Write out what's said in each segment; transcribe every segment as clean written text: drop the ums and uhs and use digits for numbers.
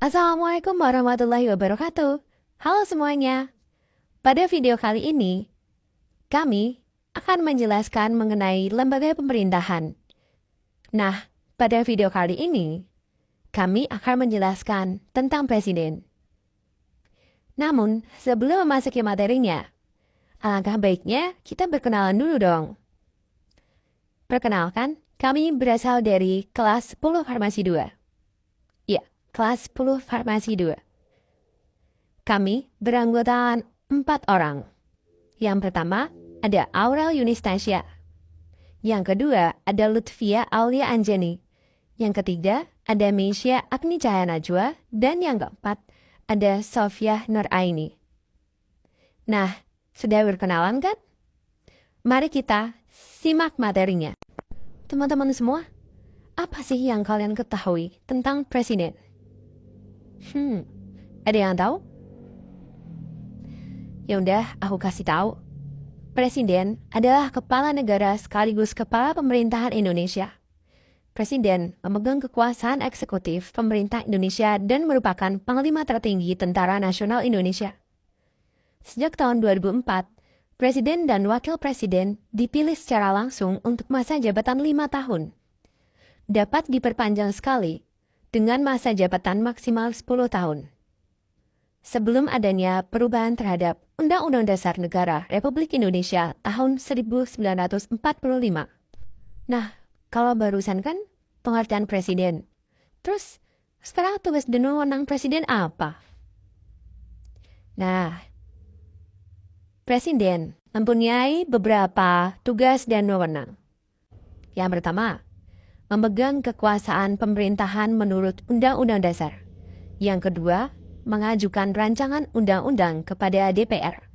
Assalamualaikum warahmatullahi wabarakatuh. Halo semuanya. Pada video kali ini, kami akan menjelaskan mengenai lembaga pemerintahan. Nah, pada video kali ini, kami akan menjelaskan tentang presiden. Namun, sebelum memasuki materinya, alangkah baiknya kita berkenalan dulu dong. Perkenalkan, kami berasal dari kelas 10 Farmasi 2. Ya, kelas 10 Farmasi 2. Kami beranggotakan 4 orang. Yang pertama, ada Aurel Yunistasya. Yang kedua, ada Lutfia Aulia Anjani. Yang ketiga, ada Meisya Agni Cahaya Najwa. Dan yang keempat, ada Sofia Nuraini. Nah, sudah berkenalan kan? Mari kita simak materinya. Teman-teman semua, apa sih yang kalian ketahui tentang presiden? Ada yang tahu? Ya udah, aku kasih tahu. Presiden adalah kepala negara sekaligus kepala pemerintahan Indonesia. Presiden memegang kekuasaan eksekutif pemerintah Indonesia dan merupakan panglima tertinggi Tentara Nasional Indonesia. Sejak tahun 2004, Presiden dan Wakil Presiden dipilih secara langsung untuk masa jabatan 5 tahun. Dapat diperpanjang sekali dengan masa jabatan maksimal 10 tahun. Sebelum adanya perubahan terhadap Undang-Undang Dasar Negara Republik Indonesia tahun 1945. Nah, kalau barusan kan pengertian presiden. Terus, setelah tugas dan wewenang presiden apa? Nah, presiden mempunyai beberapa tugas dan wewenang. Yang pertama, memegang kekuasaan pemerintahan menurut Undang-Undang Dasar. Yang kedua, mengajukan rancangan undang-undang kepada DPR.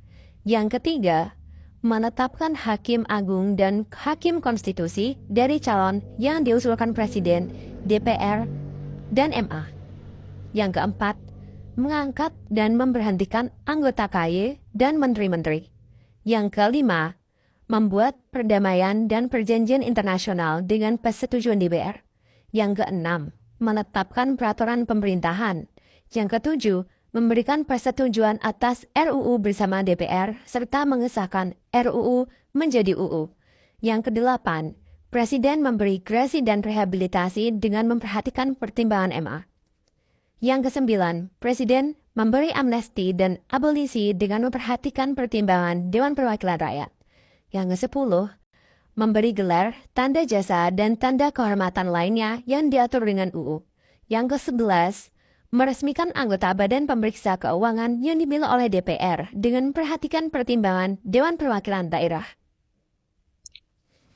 Yang ketiga, menetapkan hakim agung dan hakim konstitusi dari calon yang diusulkan Presiden, DPR, dan MA. Yang keempat, mengangkat dan memberhentikan anggota KY dan menteri-menteri. Yang kelima, membuat perdamaian dan perjanjian internasional dengan persetujuan DPR. Yang keenam, menetapkan peraturan pemerintahan. Yang ketujuh, memberikan persetujuan atas RUU bersama DPR serta mengesahkan RUU menjadi UU. Yang kedelapan, Presiden memberi grasi dan rehabilitasi dengan memperhatikan pertimbangan MA. Yang kesembilan, Presiden memberi amnesti dan abolisi dengan memperhatikan pertimbangan Dewan Perwakilan Rakyat. Yang kesepuluh, memberi gelar, tanda jasa, dan tanda kehormatan lainnya yang diatur dengan UU. Yang kesebelas, meresmikan anggota Badan Pemeriksa Keuangan yang dipilih oleh DPR dengan memperhatikan pertimbangan Dewan Perwakilan Daerah.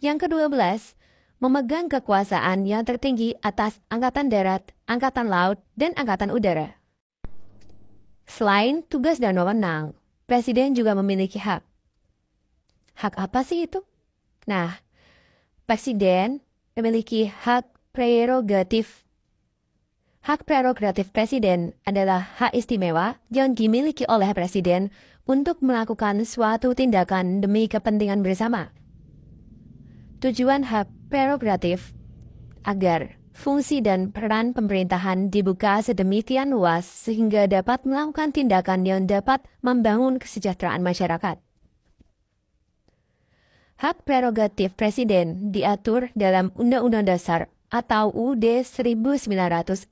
Yang ke-12, memegang kekuasaan yang tertinggi atas Angkatan Darat, Angkatan Laut, dan Angkatan Udara. Selain tugas dan wewenang, Presiden juga memiliki hak. Hak apa sih itu? Nah, Presiden memiliki hak prerogatif. Hak prerogatif Presiden adalah hak istimewa yang dimiliki oleh Presiden untuk melakukan suatu tindakan demi kepentingan bersama. Tujuan hak prerogatif agar fungsi dan peran pemerintahan dibuka sedemikian luas sehingga dapat melakukan tindakan yang dapat membangun kesejahteraan masyarakat. Hak prerogatif Presiden diatur dalam Undang-Undang Dasar atau UUD 1945.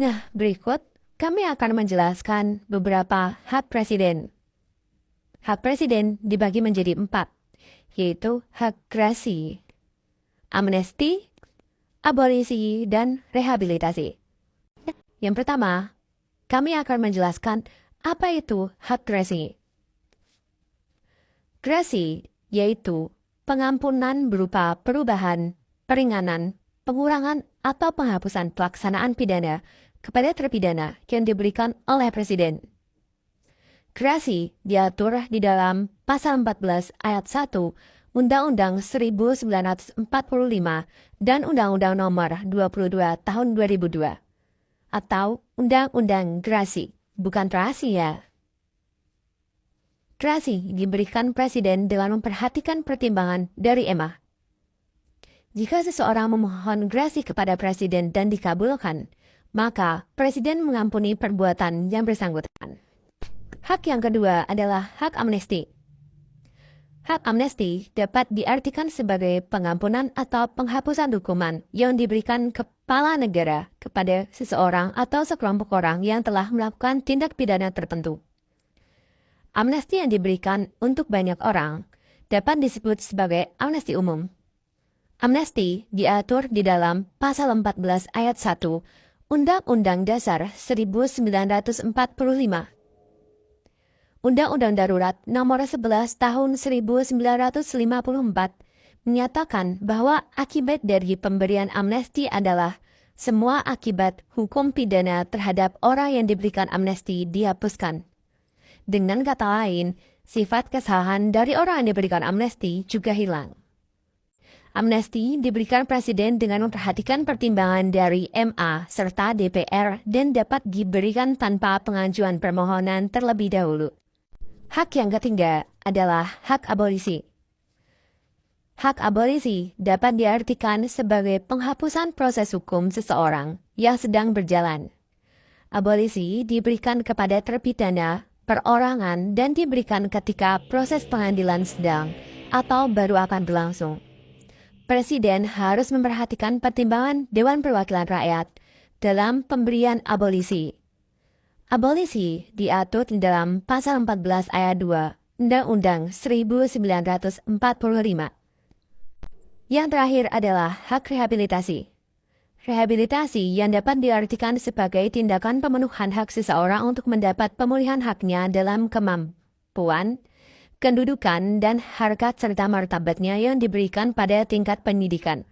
Nah, berikut kami akan menjelaskan beberapa hak presiden. Hak presiden dibagi menjadi 4, yaitu hak grasi, amnesti, abolisi, dan rehabilitasi. Yang pertama, kami akan menjelaskan apa itu hak grasi. Grasi yaitu pengampunan berupa perubahan, peringanan, pengurangan, atau penghapusan pelaksanaan pidana kepada terpidana yang diberikan oleh Presiden. Grasi diatur di dalam Pasal 14 Ayat 1 Undang-Undang 1945 dan Undang-Undang Nomor 22 Tahun 2002 atau Undang-Undang Grasi, bukan terasi ya. Grasi diberikan Presiden dengan memperhatikan pertimbangan dari MA. Jika seseorang memohon grasi kepada Presiden dan dikabulkan, maka Presiden mengampuni perbuatan yang bersangkutan. Hak yang kedua adalah hak amnesti. Hak amnesti dapat diartikan sebagai pengampunan atau penghapusan hukuman yang diberikan kepala negara kepada seseorang atau sekelompok orang yang telah melakukan tindak pidana tertentu. Amnesti yang diberikan untuk banyak orang dapat disebut sebagai amnesti umum. Amnesti diatur di dalam Pasal 14 Ayat 1 Undang-Undang Dasar 1945. Undang-Undang Darurat Nomor 11 Tahun 1954 menyatakan bahwa akibat dari pemberian amnesti adalah semua akibat hukum pidana terhadap orang yang diberikan amnesti dihapuskan. Dengan kata lain, sifat kesalahan dari orang yang diberikan amnesti juga hilang. Amnesti diberikan Presiden dengan memperhatikan pertimbangan dari MA serta DPR dan dapat diberikan tanpa pengajuan permohonan terlebih dahulu. Hak yang ketiga adalah hak abolisi. Hak abolisi dapat diartikan sebagai penghapusan proses hukum seseorang yang sedang berjalan. Abolisi diberikan kepada terpidana perorangan dan diberikan ketika proses pengadilan sedang atau baru akan berlangsung. Presiden harus memperhatikan pertimbangan Dewan Perwakilan Rakyat dalam pemberian abolisi. Abolisi diatur di dalam Pasal 14 Ayat 2 Undang-Undang 1945. Yang terakhir adalah hak rehabilitasi. Rehabilitasi yang dapat diartikan sebagai tindakan pemenuhan hak seseorang untuk mendapat pemulihan haknya dalam kemampuan, kedudukan, dan harkat serta martabatnya yang diberikan pada tingkat pendidikan,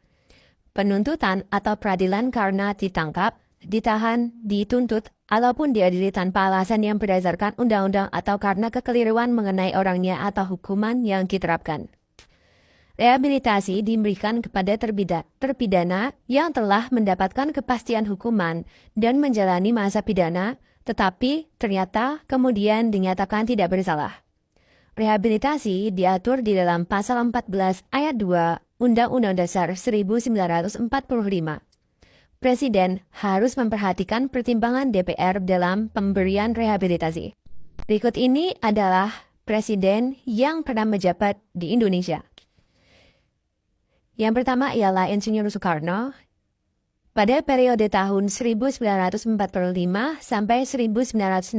penuntutan atau peradilan karena ditangkap, ditahan, dituntut, ataupun diadili tanpa alasan yang berdasarkan undang-undang atau karena kekeliruan mengenai orangnya atau hukuman yang diterapkan. Rehabilitasi diberikan kepada terpidana yang telah mendapatkan kepastian hukuman dan menjalani masa pidana, tetapi ternyata kemudian dinyatakan tidak bersalah. Rehabilitasi diatur di dalam Pasal 14 Ayat 2 Undang-Undang Dasar 1945. Presiden harus memperhatikan pertimbangan DPR dalam pemberian rehabilitasi. Berikut ini adalah presiden yang pernah menjabat di Indonesia. Yang pertama ialah Insinyur Soekarno pada periode tahun 1945 sampai 1966.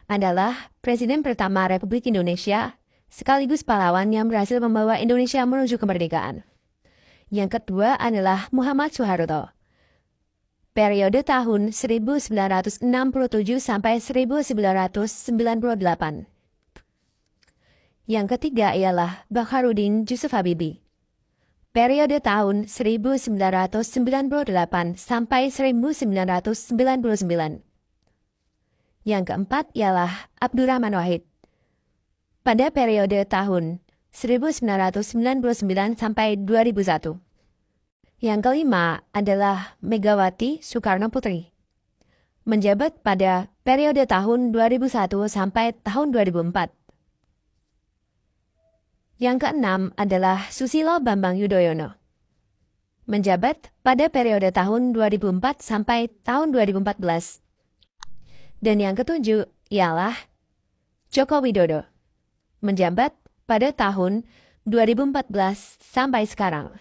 Adalah Presiden pertama Republik Indonesia sekaligus pahlawan yang berhasil membawa Indonesia menuju kemerdekaan. Yang kedua adalah Muhammad Soeharto. Periode tahun 1967 sampai 1998. Yang ketiga ialah Baharudin Yusuf Habibie. Periode tahun 1998 sampai 1999. Yang keempat ialah Abdurrahman Wahid. Pada periode tahun 1999 sampai 2001. Yang kelima adalah Megawati Soekarno Putri. Menjabat pada periode tahun 2001 sampai tahun 2004. Yang keenam adalah Susilo Bambang Yudhoyono. Menjabat pada periode tahun 2004 sampai tahun 2014. Dan yang ketujuh ialah Joko Widodo. Menjabat pada tahun 2014 sampai sekarang.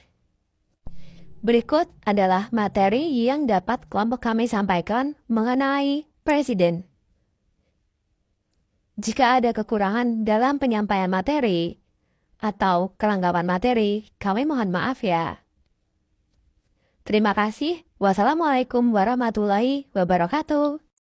Berikut adalah materi yang dapat kelompok kami sampaikan mengenai Presiden. Jika ada kekurangan dalam penyampaian materi atau kelengkapan materi, kami mohon maaf ya. Terima kasih. Wassalamualaikum warahmatullahi wabarakatuh.